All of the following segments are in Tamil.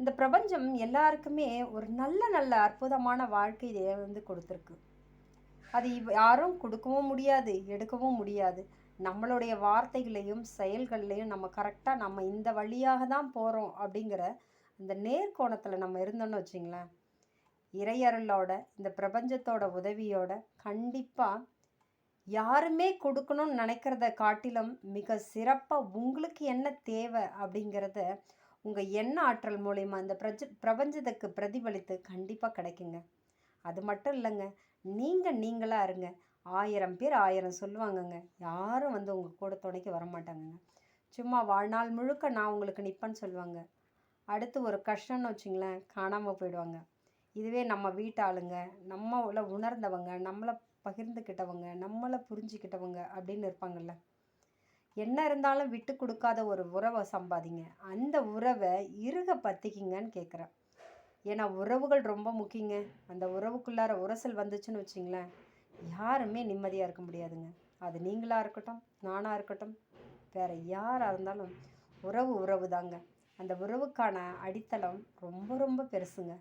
இந்த பிரபஞ்சம் எல்லாருக்குமே ஒரு நல்ல நல்ல அற்புதமான வாழ்க்கையை கொடுத்துருக்கு. அது யாரும் கொடுக்கவும் முடியாது, எடுக்கவும் முடியாது. நம்மளுடைய வார்த்தைகளையும் செயல்கள்லையும் நம்ம கரெக்டாக நம்ம இந்த வழியாக தான் போகிறோம் அப்படிங்கிற அந்த நேர்கோணத்தில் நம்ம இருந்தோம்னு வச்சிங்களேன், இறையருளோட இந்த பிரபஞ்சத்தோட உதவியோட கண்டிப்பாக யாருமே கொடுக்கணும்னு நினைக்கிறத காட்டிலும் மிக சிறப்பாக உங்களுக்கு என்ன தேவை அப்படிங்கிறத உங்கள் எண்ண ஆற்றல் மூலயமா இந்த பிரபஞ்சத்துக்கு பிரதிபலித்து கண்டிப்பாக கிடைக்குங்க. அது மட்டும் இல்லைங்க, நீங்களாக இருங்க. 1000 பேர் 1000 சொல்லுவாங்கங்க. யாரும் உங்கள் கூட துணைக்கு வரமாட்டாங்கங்க. சும்மா வாழ்நாள் முழுக்க நான் உங்களுக்கு நிற்பேன்னு சொல்லுவாங்க. அடுத்து ஒரு கஷ்டம்னு வச்சிங்களேன், காணாமல் போயிடுவாங்க. இதுவே நம்ம வீட்டு ஆளுங்க, நம்மளை உணர்ந்தவங்க, நம்மளை பகிர்ந்துக்கிட்டவங்க, நம்மளை புரிஞ்சுக்கிட்டவங்க அப்படின்னு இருப்பாங்கள்ல, என்ன இருந்தாலும் விட்டு கொடுக்காத ஒரு உறவை சம்பாதிங்க. அந்த உறவை இறுக பற்றிக்கிங்கன்னு கேட்குறேன். ஏன்னா உறவுகள் ரொம்ப முக்கியங்க. அந்த உறவுக்குள்ளார உரசல் வந்துச்சுன்னு வச்சிங்களேன், யாருமே நிம்மதியாக இருக்க முடியாதுங்க. அது நீங்களாக இருக்கட்டும், நானாக இருக்கட்டும், வேறு யாராக இருந்தாலும் உறவு தாங்க. அந்த உறவுக்கான அடித்தளம் ரொம்ப ரொம்ப பெருசுங்க.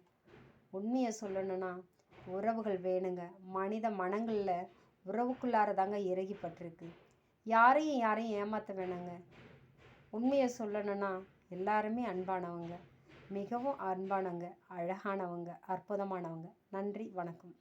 உண்மையை சொல்லணும்னா உறவுகள் வேணுங்க. மனித மனங்களில் உறவுக்குள்ளார தாங்க இறுகிப்பட்டிருக்கு. யாரையும் ஏமாற்ற வேணாங்க. உண்மையை சொல்லணும்னா எல்லாருமே அன்பானவங்க, மிகவும் அன்பானவங்க, அழகானவங்க, அற்புதமானவங்க. நன்றி, வணக்கம்.